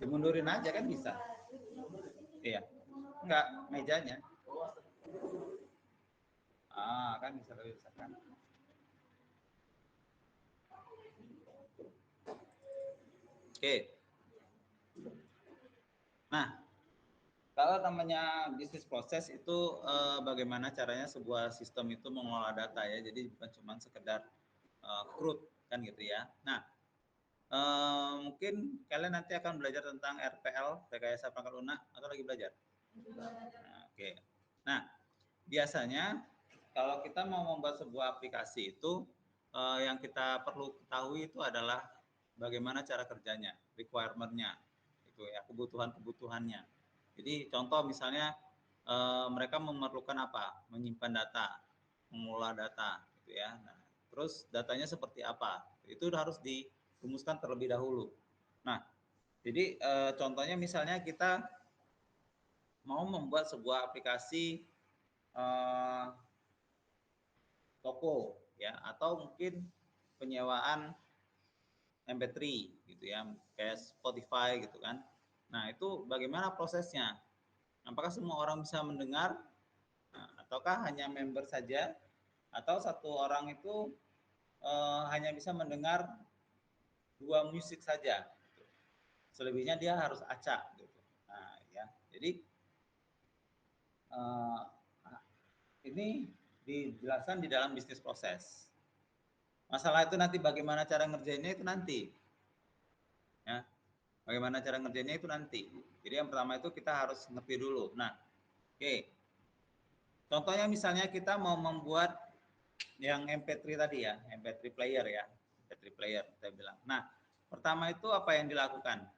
Dimundurin aja kan bisa. Iya. Enggak, mejanya. Kan bisa lebih besar kan. Oke. Nah, kalau namanya bisnis proses itu bagaimana caranya sebuah sistem itu mengelola data ya. Jadi bukan cuma sekedar crude kan gitu ya. Nah, mungkin kalian nanti akan belajar tentang RPL, rekayasa perangkat lunak, atau lagi belajar? Nah, oke. Nah, biasanya kalau kita mau membuat sebuah aplikasi itu yang kita perlu ketahui itu adalah bagaimana cara kerjanya, requirement-nya, itu ya, kebutuhan-kebutuhannya. Jadi contoh misalnya mereka memerlukan apa? Menyimpan data, mengolah data, gitu ya. Nah, terus datanya seperti apa? Itu harus dirumuskan terlebih dahulu. Nah, jadi contohnya misalnya kita mau membuat sebuah aplikasi toko ya, atau mungkin penyewaan MP3 gitu ya, kayak Spotify gitu kan. Nah, itu bagaimana prosesnya? Apakah semua orang bisa mendengar? Nah, ataukah hanya member saja? Atau satu orang itu hanya bisa mendengar 2 musik saja? Selebihnya dia harus acak gitu. Nah, ya. Jadi ini dijelaskan di dalam bisnis proses. Masalah itu nanti bagaimana cara ngerjainnya itu nanti. Ya. Bagaimana cara ngerjainnya itu nanti. Jadi yang pertama itu kita harus ngerti dulu. Nah, oke. Contohnya misalnya kita mau membuat yang MP3 tadi ya, MP3 player ya. MP3 player kita bilang. Nah, pertama itu apa yang dilakukan?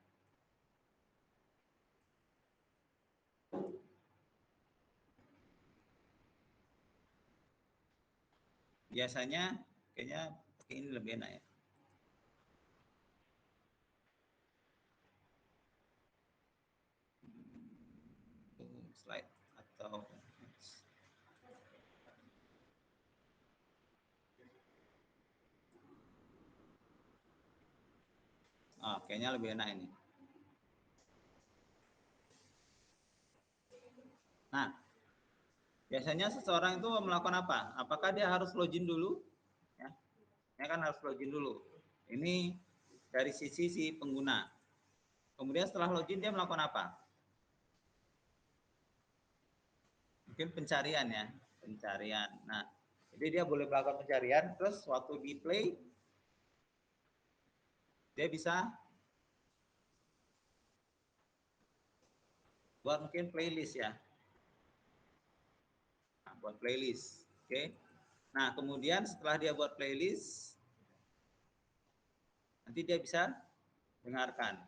Biasanya kayaknya ini lebih enak ya. Slide atau kayaknya lebih enak ini. Nah, biasanya seseorang itu melakukan apa? Apakah dia harus login dulu? Ya, ya kan harus login dulu. Ini dari sisi si pengguna. Kemudian setelah login dia melakukan apa? Mungkin pencarian ya, pencarian. Nah, jadi dia boleh melakukan pencarian, terus waktu di play dia bisa buat mungkin playlist ya. Nah, buat playlist, oke. Nah, kemudian setelah dia buat playlist, nanti dia bisa dengarkan.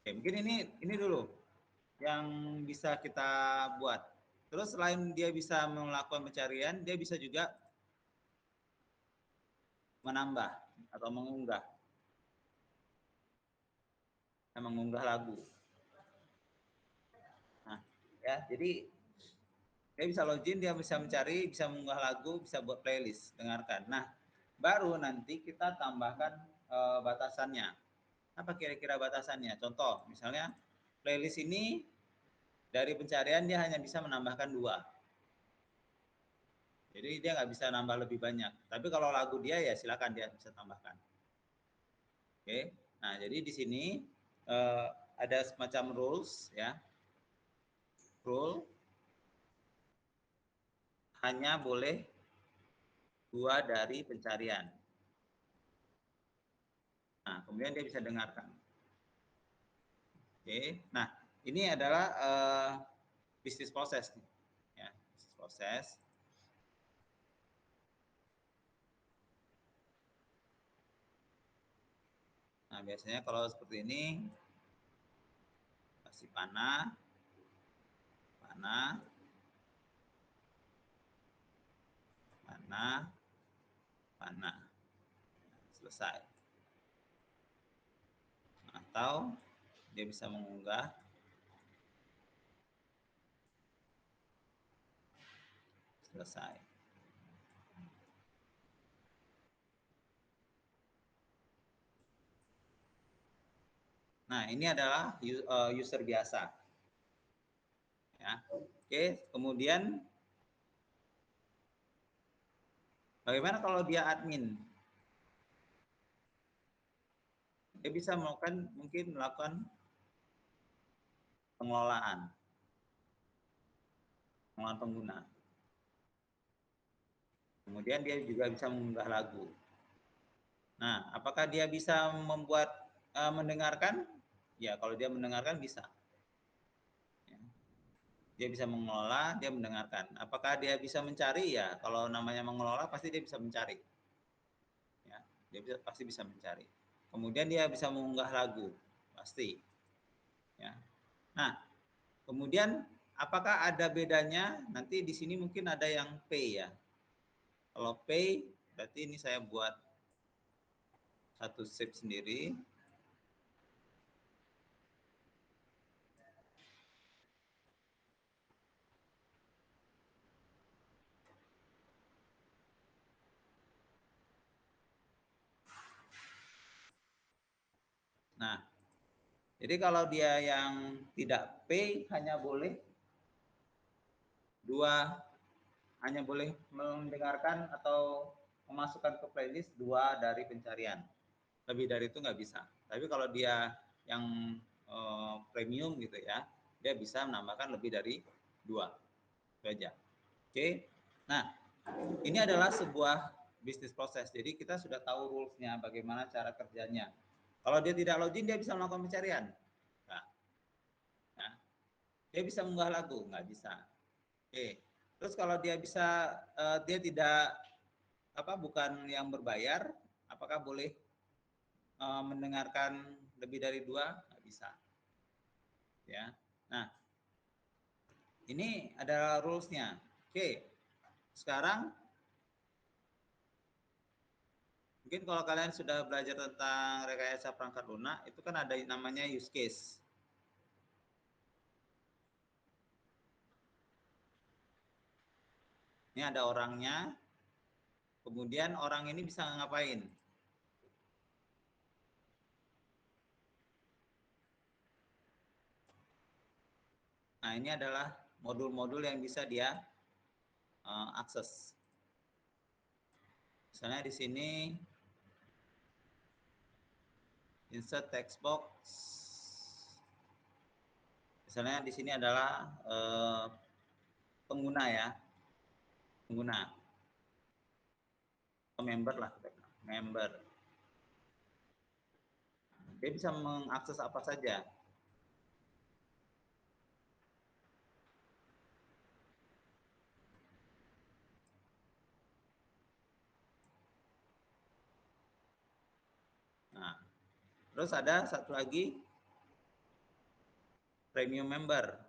Oke, mungkin ini dulu yang bisa kita buat. Terus selain dia bisa melakukan pencarian, dia bisa juga menambah atau mengunggah lagu. Nah, ya, jadi dia bisa login, dia bisa mencari, bisa mengunggah lagu, bisa buat playlist, dengarkan. Nah, baru nanti kita tambahkan batasannya. Apa kira-kira batasannya? Contoh, misalnya playlist ini dari pencarian dia hanya bisa menambahkan 2. Jadi dia nggak bisa nambah lebih banyak. Tapi kalau lagu dia ya silakan dia bisa tambahkan. Oke. Nah, jadi di sini ada semacam rules ya. Rule hanya boleh 2 dari pencarian. Nah, kemudian dia bisa dengarkan. Oke. Nah, ini adalah bisnis proses nih. Ya, bisnis proses. Nah, biasanya kalau seperti ini kasih panah, panah, panah, panah. Selesai. Atau dia bisa mengunggah, selesai. Nah, ini adalah user biasa. Ya. Oke, kemudian bagaimana kalau dia admin? Dia bisa melakukan pengelolaan pengguna. Kemudian dia juga bisa mengunggah lagu. Nah, apakah dia bisa mendengarkan? Ya, kalau dia mendengarkan bisa. Ya. Dia bisa mengelola, dia mendengarkan. Apakah dia bisa mencari? Ya, kalau namanya mengelola pasti dia bisa mencari. Ya, dia pasti bisa mencari. Kemudian dia bisa mengunggah lagu, pasti. Ya. Nah, kemudian apakah ada bedanya? Nanti di sini mungkin ada yang pay ya. Kalau pay berarti ini saya buat satu shift sendiri. Nah, jadi kalau dia yang tidak pay hanya boleh mendengarkan atau memasukkan ke playlist 2 dari pencarian. Lebih dari itu nggak bisa. Tapi kalau dia yang premium gitu ya, dia bisa menambahkan lebih dari 2. Itu aja. Oke. Nah, ini adalah sebuah bisnis proses. Jadi kita sudah tahu rules-nya, bagaimana cara kerjanya. Kalau dia tidak login, dia bisa melakukan pencarian. Nah, nah, dia bisa mengunggah lagu, nggak bisa. Oke. Terus kalau dia dia tidak bukan yang berbayar, apakah boleh mendengarkan lebih dari 2? Nggak bisa. Ya. Nah, ini adalah rules-nya. Oke. Sekarang mungkin kalau kalian sudah belajar tentang rekayasa perangkat lunak, itu kan ada namanya use case. Ini ada orangnya, kemudian orang ini bisa ngapain? Nah, ini adalah modul-modul yang bisa dia akses. Misalnya di sini insert text box. Misalnya di sini adalah pengguna ya, pengguna, member lah, member. Dia bisa mengakses apa saja. Nah, terus ada satu lagi premium member.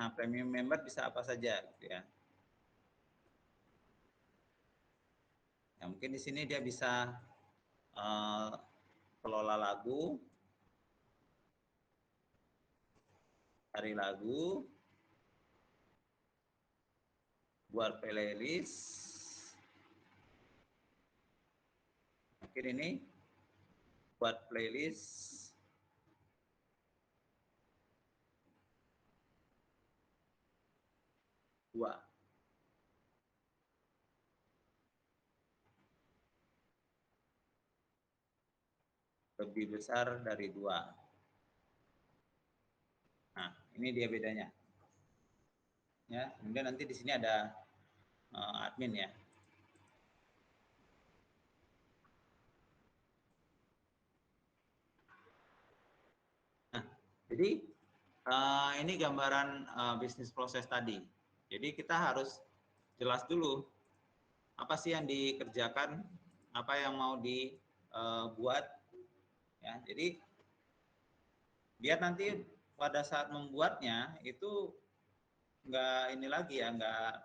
Nah, premium member bisa apa saja gitu ya. Ya, mungkin di sini dia bisa kelola lagu, cari lagu, buat playlist. Mungkin ini buat playlist. Dua. Lebih besar dari 2. Nah, ini dia bedanya. Ya, kemudian nanti di sini ada admin ya. Nah, jadi ini gambaran bisnis proses tadi. Jadi kita harus jelas dulu apa sih yang dikerjakan, apa yang mau dibuat. Ya, jadi biar nanti pada saat membuatnya itu nggak ini lagi ya, nggak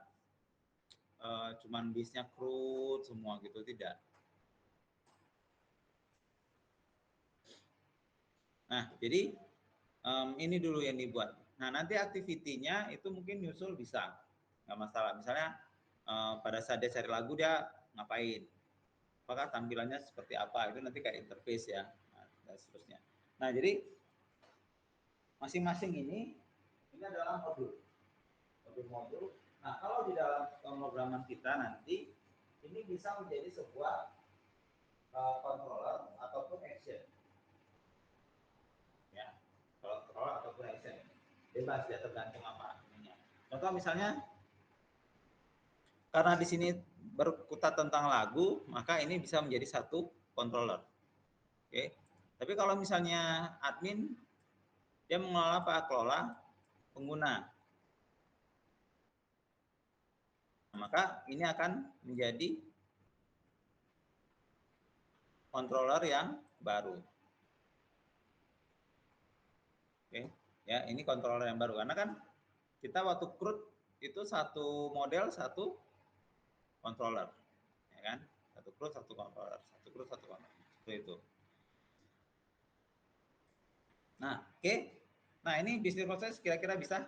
cuman bisnya crude semua gitu, tidak. Nah, jadi ini dulu yang dibuat. Nah, nanti activity-nya itu mungkin nyusul bisa, nggak masalah. Misalnya pada saat dia cari lagu dia ngapain, apakah tampilannya seperti apa, itu nanti kayak interface ya, dan seterusnya. Nah, jadi masing-masing ini adalah modul. Nah, kalau di dalam pemrograman kita nanti ini bisa menjadi sebuah controller ataupun action. Ya, controller ataupun action. Bebas ya, tergantung apa ininya. Contoh misalnya karena di sini berkutat tentang lagu, maka ini bisa menjadi satu controller. Oke. Tapi kalau misalnya admin dia mengelola apa? Kelola pengguna. Maka ini akan menjadi controller yang baru. Oke. Ya, ini controller yang baru karena kan kita waktu CRUD itu satu model satu controller, ya kan? Satu CRUD satu controller, satu CRUD satu controller. Seperti itu. Nah, oke. Nah, ini bisnis proses kira-kira bisa?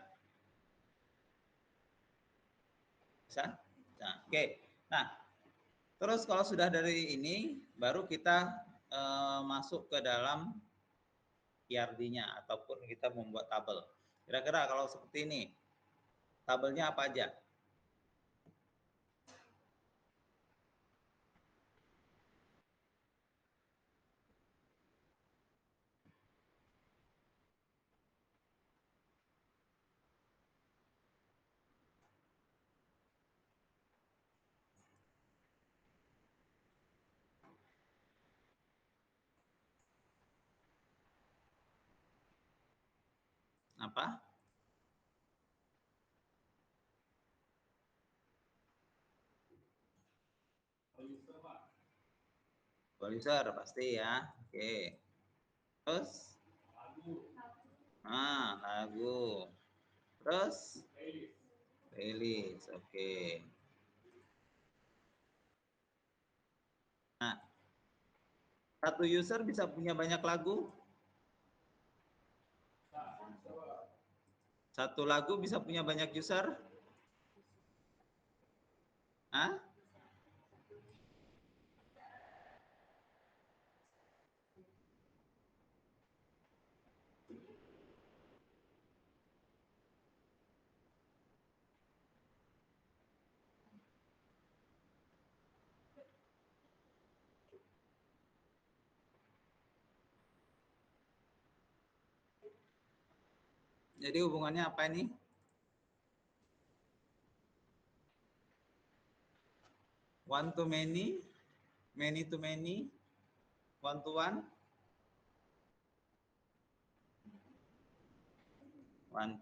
Bisa? Nah, oke. Nah, terus kalau sudah dari ini, baru kita masuk ke dalam PRD-nya ataupun kita membuat tabel. Kira-kira kalau seperti ini, tabelnya apa aja? Apa? Producer pasti ya. Oke. Terus? Nah, lagu. Terus? Playlist. Oke. Nah, satu user bisa punya banyak lagu? Satu lagu bisa punya banyak user? Hah? Jadi hubungannya apa ini? One to many to many, one to one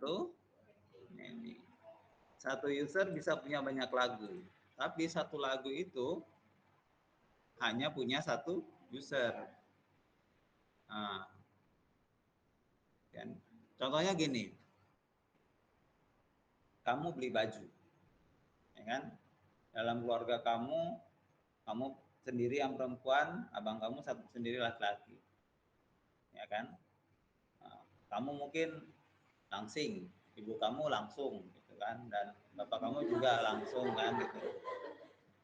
to many. Satu user bisa punya banyak lagu, tapi satu lagu itu hanya punya satu user. Nah, kan? Contohnya gini, kamu beli baju, ya kan? Dalam keluarga kamu, kamu sendiri yang perempuan, abang kamu satu sendiri laki-laki, ya kan? Nah, kamu mungkin langsing, ibu kamu langsung, gitu kan? Dan bapak kamu juga langsung kan, gitu.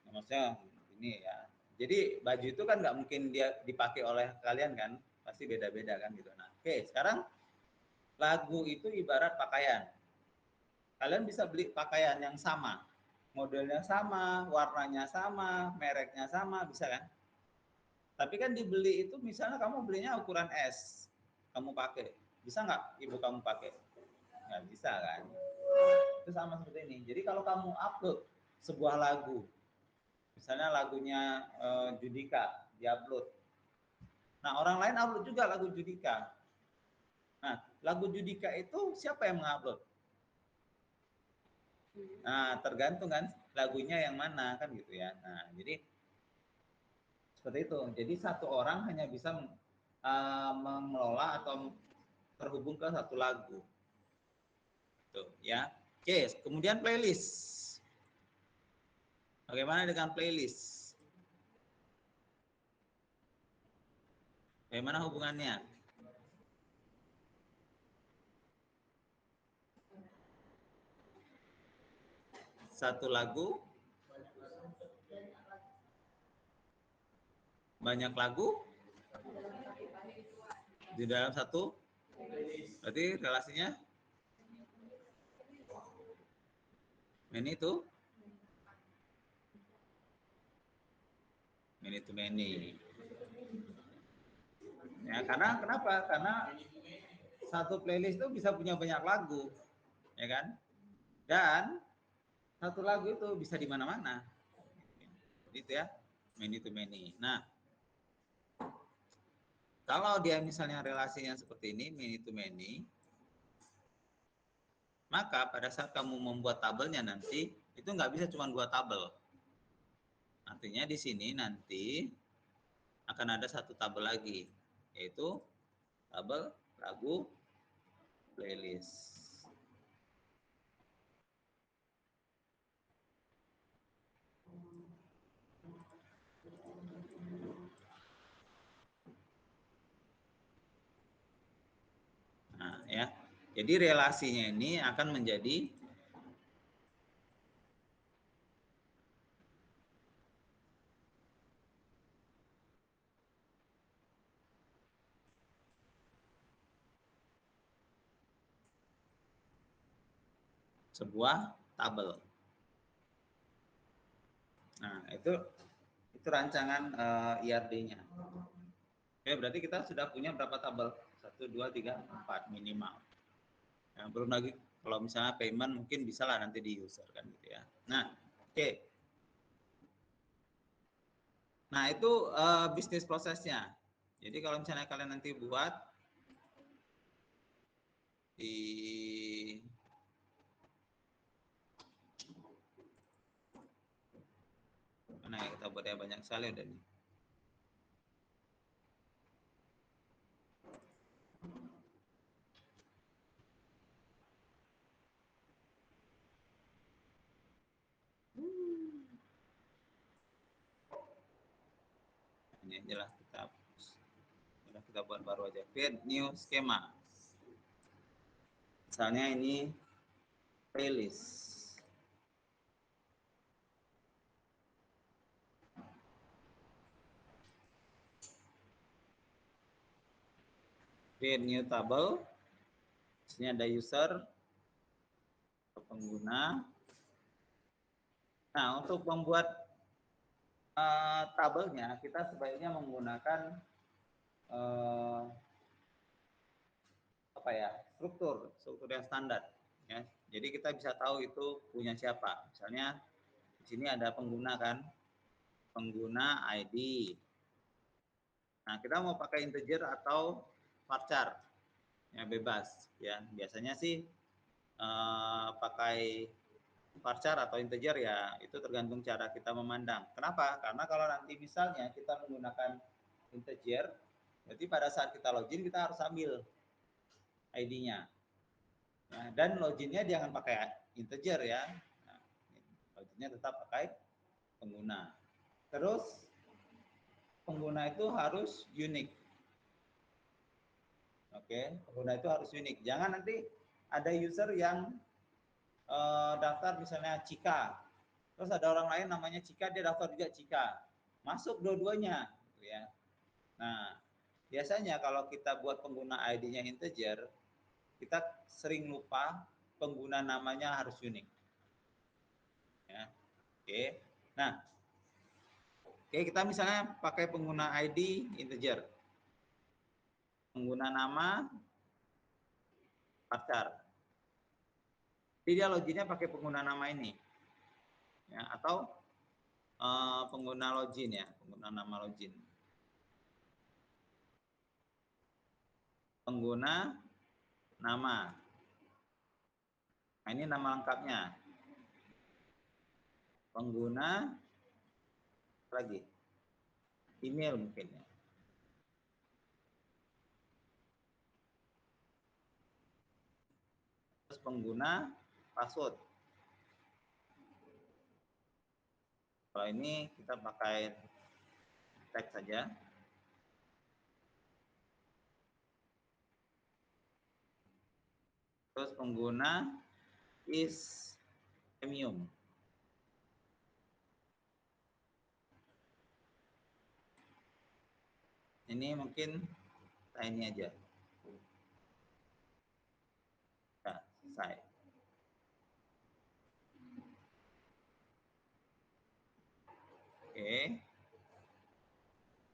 Nah, maksudnya ini ya. Jadi baju itu kan nggak mungkin dia dipakai oleh kalian kan, pasti beda-beda kan gitu. Nah, oke, sekarang lagu itu ibarat pakaian. Kalian bisa beli pakaian yang sama, modelnya sama, warnanya sama, mereknya sama, bisa kan? Tapi kan dibeli itu misalnya kamu belinya ukuran S, kamu pakai, bisa nggak ibu kamu pakai? Nggak bisa kan? Itu sama seperti ini. Jadi kalau kamu upload sebuah lagu, misalnya lagunya Judika, diupload. Nah orang lain upload juga lagu Judika. Nah lagu Judika itu siapa yang mengupload? Nah tergantung kan lagunya yang mana kan gitu ya. Nah jadi seperti itu. Jadi satu orang hanya bisa mengelola atau terhubung ke satu lagu. Tuh ya. Oke, kemudian playlist. Bagaimana dengan playlist? Bagaimana hubungannya? satu lagu, banyak lagu di dalam satu, berarti relasinya many to many. Ya, karena kenapa? Karena satu playlist itu bisa punya banyak lagu, ya kan? Dan satu lagu itu bisa di mana-mana. Gitu ya, many to many. Nah, kalau dia misalnya relasinya seperti ini, many to many, maka pada saat kamu membuat tabelnya nanti, itu nggak bisa cuma 2 tabel. Artinya di sini nanti akan ada satu tabel lagi, yaitu tabel lagu playlist. Nah, ya. Jadi relasinya ini akan menjadi sebuah tabel. Nah, itu rancangan IRD-nya. Ya, berarti kita sudah punya berapa tabel? 1, 2, 3, 4 minimal. Nah, belum lagi kalau misalnya payment mungkin bisa lah nanti di user kan gitu ya. Nah, oke. Nah, itu bisnis prosesnya. Jadi kalau misalnya kalian nanti buat di mana ya, kita buat ya banyak sekali udah nih. Ini aja lah kita buat baru aja. Create new schema. Misalnya ini playlist. Create new table. Di sini ada user, pengguna. Nah, untuk membuat tabelnya kita sebaiknya menggunakan struktur yang standar. Ya. Jadi kita bisa tahu itu punya siapa. Misalnya di sini ada pengguna kan, pengguna ID. Nah, kita mau pakai integer atau varchar, ya bebas. Ya, biasanya sih pakai varchar atau integer ya, itu tergantung cara kita memandang. Kenapa? Karena kalau nanti misalnya kita menggunakan integer, berarti pada saat kita login kita harus ambil ID-nya. Nah, dan loginnya jangan pakai integer ya. Nah, loginnya tetap pakai pengguna. Terus pengguna itu harus unik. Oke, pengguna itu harus unik. Jangan nanti ada user yang daftar misalnya Cika, terus ada orang lain namanya Cika, dia daftar juga Cika, masuk dua-duanya, gitu ya. Nah, biasanya kalau kita buat pengguna ID-nya integer, kita sering lupa pengguna namanya harus unik. Ya, oke. Nah, oke, kita misalnya pakai pengguna ID integer, pengguna nama pacar. Jadi dia loginnya pakai pengguna nama ini, ya, atau pengguna login ya, pengguna nama login. Pengguna nama. Nah, ini nama lengkapnya. Pengguna lagi. Email mungkin ya. Terus pengguna password. Kalau ini kita pakai teks saja. Terus pengguna is premium. Ini mungkin ini aja. Nah, selesai. Oke.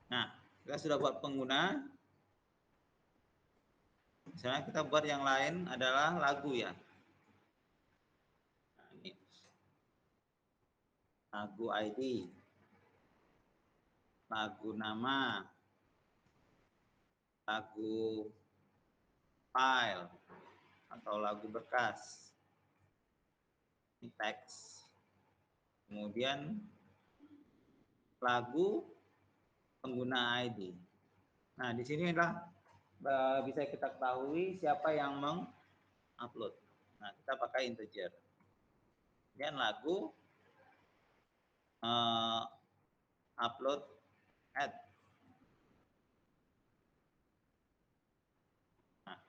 Nah, kita sudah buat pengguna. Misalnya kita buat yang lain adalah lagu ya. Nah, ini lagu ID, lagu nama, lagu file atau lagu bekas, ini teks. Kemudian lagu pengguna ID. Nah, di sini adalah bisa kita ketahui siapa yang mengupload. Nah, kita pakai integer. Kemudian lagu upload add. Nah,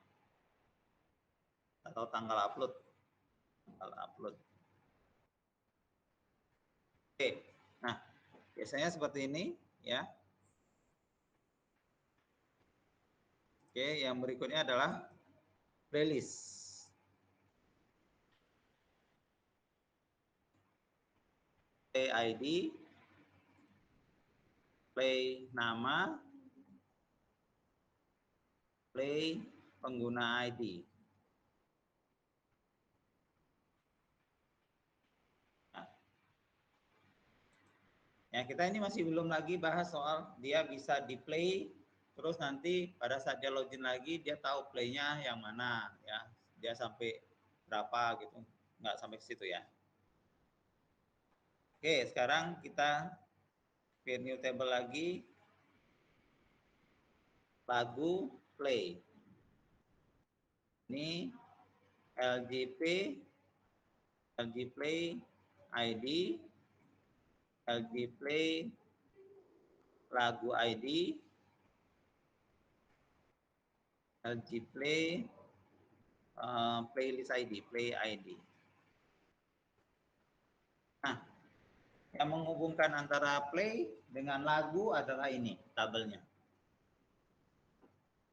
atau tanggal upload. Tanggal upload. Oke. Nah, biasanya seperti ini ya. Oke, yang berikutnya adalah playlist. Play ID, play nama, play pengguna ID. Nah, ya kita ini masih belum lagi bahas soal dia bisa di play, terus nanti pada saat dia login lagi dia tahu playnya yang mana ya, dia sampai berapa gitu, nggak sampai ke situ ya. Oke, sekarang kita create new table lagi, lagu play. Ini LJP, LG Play ID, LG Play lagu ID, LG Play playlist ID, Play ID. Nah, yang menghubungkan antara play dengan lagu adalah ini tabelnya.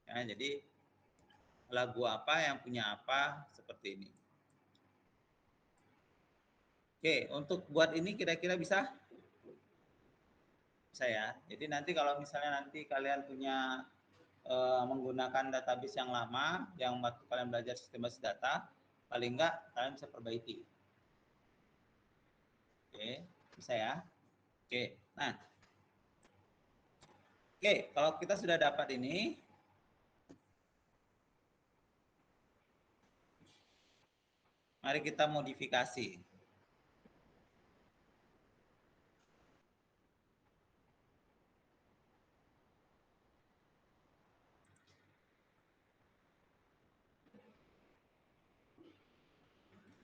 Ya, jadi lagu apa yang punya apa seperti ini. Oke, untuk buat ini kira-kira bisa? Bisa ya. Jadi nanti kalau misalnya nanti kalian punya menggunakan database yang lama, yang waktu kalian belajar sistem basis data, paling enggak kalian bisa perbaiki. Oke, bisa ya. Oke, nah, oke, kalau kita sudah dapat ini, mari kita modifikasi.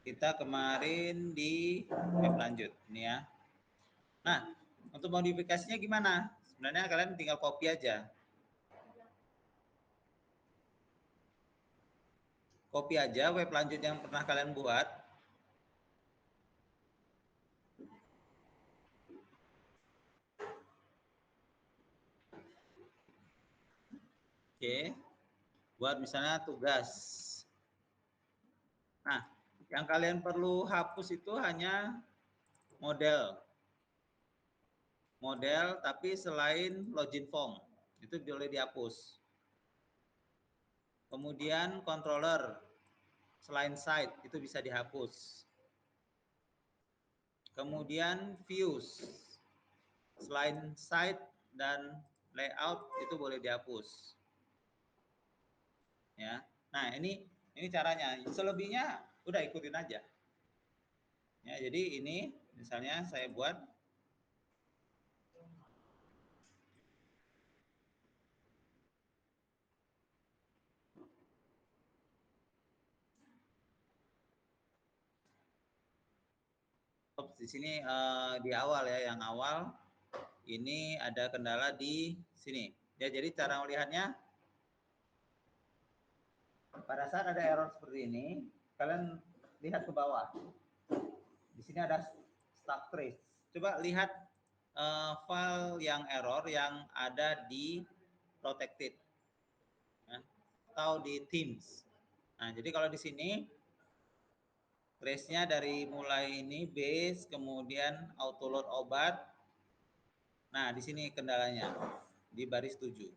Kita kemarin di web lanjut, ini ya. Nah, untuk modifikasinya gimana? Sebenarnya kalian tinggal copy aja. Copy aja web lanjut yang pernah kalian buat. Oke. Buat misalnya tugas. Nah, yang kalian perlu hapus itu hanya model. Model tapi selain login form. Itu boleh dihapus. Kemudian controller selain site itu bisa dihapus. Kemudian views selain site dan layout itu boleh dihapus. Ya. Nah, ini caranya. Selebihnya udah ikutin aja. Ya, jadi ini misalnya saya buat di sini di awal ya, yang awal ini ada kendala di sini. Ya, jadi cara melihatnya pada saat ada error seperti ini, kalian lihat ke bawah. Di sini ada stuck trace. Coba lihat file yang error yang ada di protected, ya, atau di Teams. Nah, jadi kalau di sini trace-nya dari mulai ini base, kemudian auto load obat. Nah, di sini kendalanya di baris 7.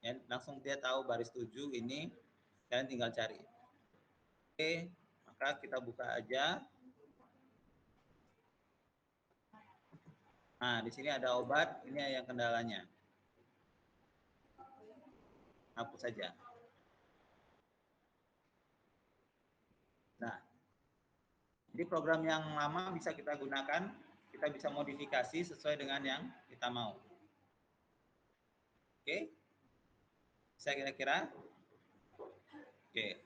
Ya, langsung dia tahu baris 7 ini, kalian tinggal cari. Oke, maka kita buka aja. Nah, di sini ada obat, ini yang kendalanya. Hapus saja. Nah, jadi program yang lama bisa kita gunakan, kita bisa modifikasi sesuai dengan yang kita mau. Oke? Saya kira-kira? Oke.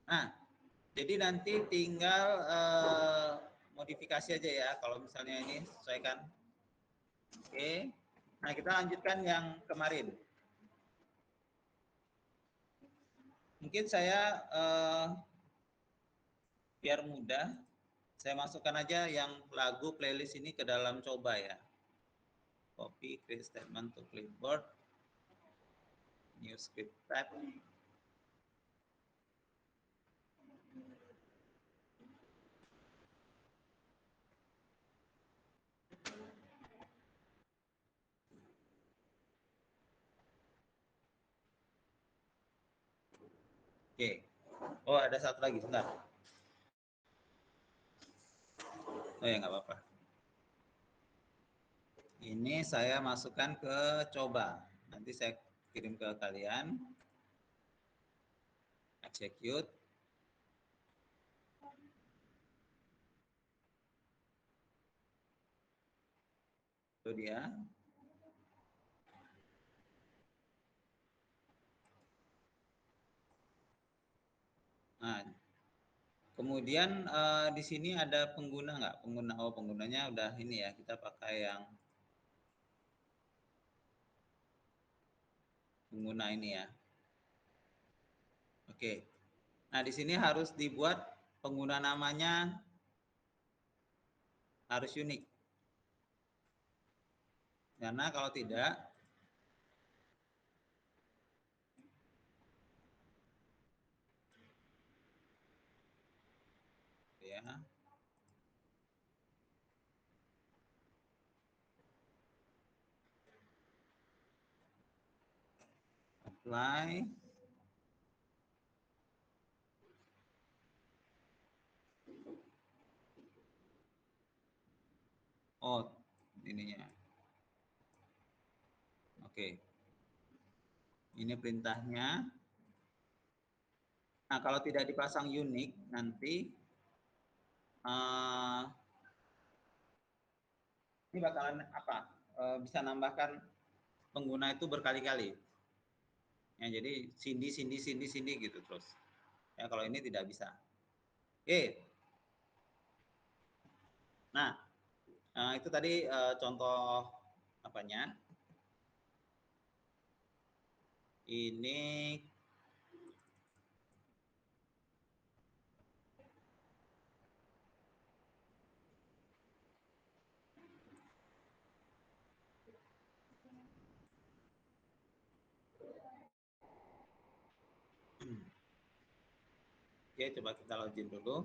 Nah, jadi nanti tinggal modifikasi aja ya, kalau misalnya ini sesuaikan. Oke. Nah, kita lanjutkan yang kemarin. Mungkin saya biar mudah, saya masukkan aja yang lagu playlist ini ke dalam coba ya. Copy, create statement to clipboard, new script tab. Oke. Oh, ada satu lagi, sebentar. Oh ya, nggak apa-apa. Ini saya masukkan ke coba. Nanti saya kirim ke kalian. Execute. Itu dia. Nah, kemudian di sini ada pengguna nggak? Penggunanya udah ini ya. Kita pakai yang pengguna ini ya. Oke. Nah, di sini harus dibuat pengguna namanya harus unik. Karena kalau tidak, ya. Apply. Oh, ininya. Oke. Ini perintahnya. Nah, kalau tidak dipasang unik, nanti ini bakalan apa? Bisa nambahkan pengguna itu berkali-kali. Ya, jadi sindi gitu terus. Ya, kalau ini tidak bisa. Oke. Nah, itu tadi contoh apanya. Ini oke, coba kita login dulu.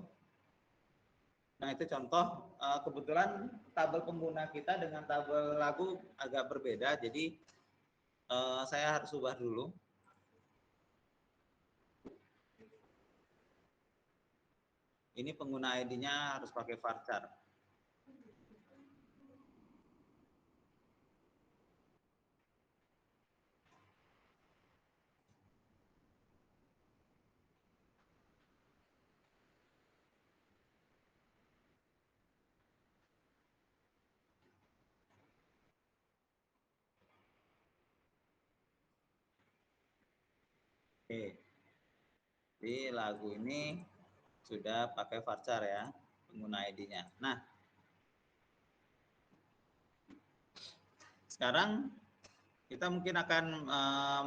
Nah, itu contoh, kebetulan tabel pengguna kita dengan tabel lagu agak berbeda, jadi saya harus ubah dulu. Ini pengguna ID-nya harus pakai varchar. Oke. Jadi lagu ini sudah pakai varchar ya, pengguna ID-nya. Nah, sekarang kita mungkin akan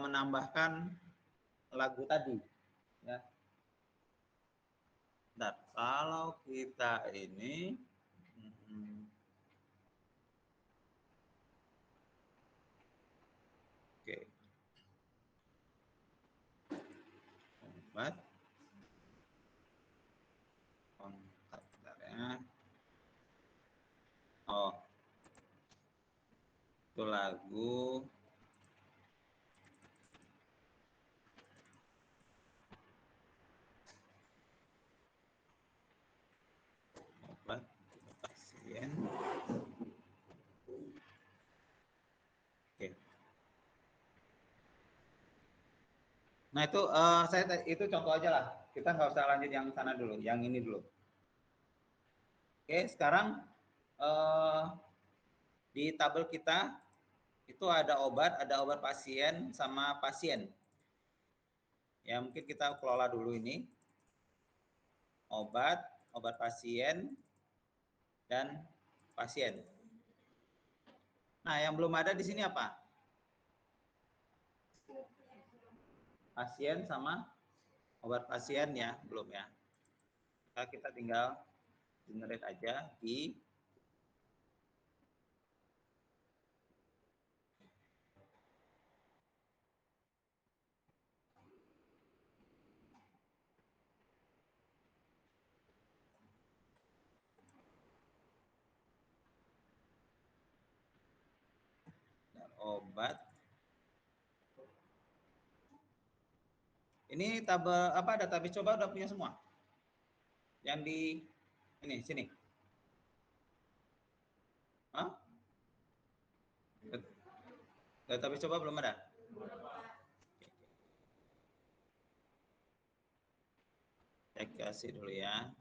menambahkan lagu tadi. Ya. Bentar, kalau kita ini obat, kontak, bentar ya. Oh, itu lagu obat pasien. Oke. Nah itu itu contoh aja lah. Kita nggak usah lanjut yang sana dulu, yang ini dulu. Oke, sekarang di tabel kita itu ada obat pasien sama pasien. Ya mungkin kita kelola dulu ini. Obat pasien, dan pasien. Nah, yang belum ada di sini apa? Pasien sama obat pasien ya, belum ya. Kita tinggal generate aja di obat. Ini tabel apa, database coba udah punya semua? Yang di ini sini. Hah? Database coba belum ada? Saya kasih dulu ya.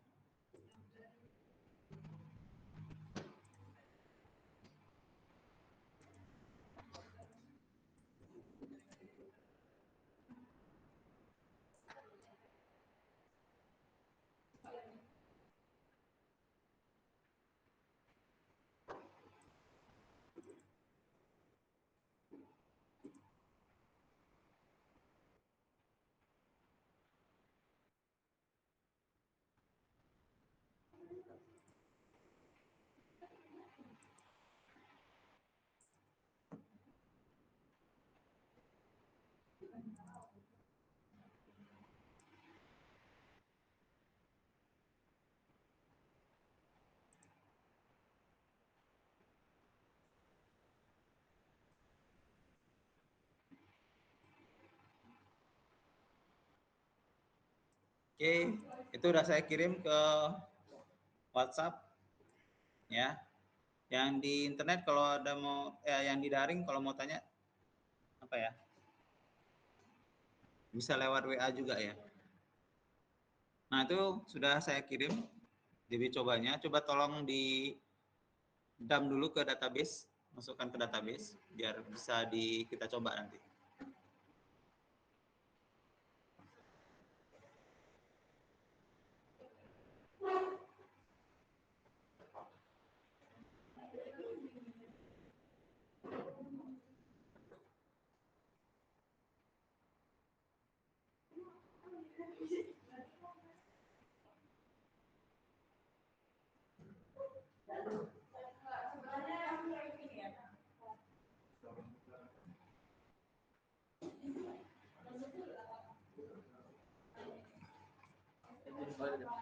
Oke, itu udah saya kirim ke WhatsApp ya. Yang di internet kalau ada mau yang di daring kalau mau tanya apa ya? Bisa lewat WA juga ya. Nah, itu sudah saya kirim DB cobanya. Coba tolong di dump dulu ke database, masukkan ke database biar bisa kita coba nanti.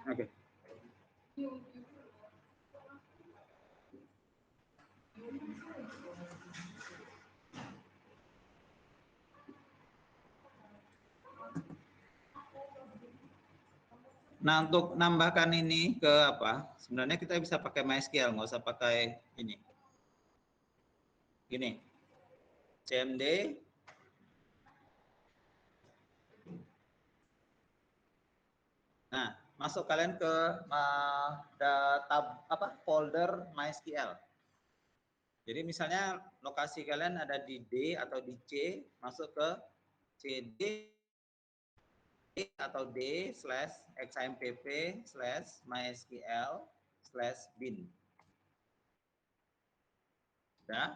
Oke. Nah, untuk nambahkan ini ke apa? Sebenarnya kita bisa pakai MySQL, nggak usah pakai ini. Gini, cmd nah, masuk kalian ke folder MySQL. Jadi misalnya lokasi kalian ada di D atau di C, masuk ke CD atau D/xampp/mysql/bin. Ya,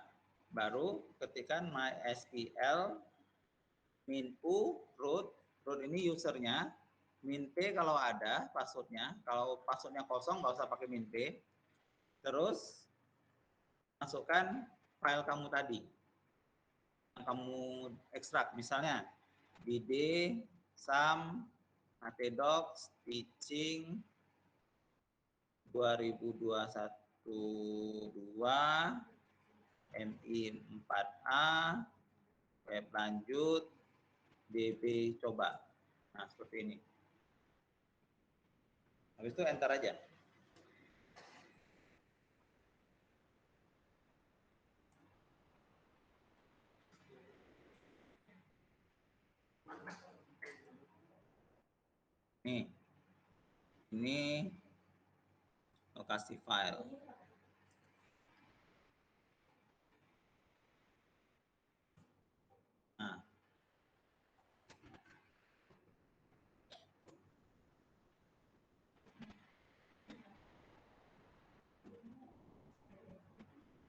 baru ketikkan mysql min u root ini usernya, min p kalau ada passwordnya, kalau passwordnya kosong nggak usah pakai min p. Terus masukkan file kamu tadi yang kamu ekstrak, misalnya bd sum htdocs teaching 2021 2 MI 4A web lanjut DB coba. Nah, seperti ini. Habis itu enter aja. Nih. Ini lokasi file.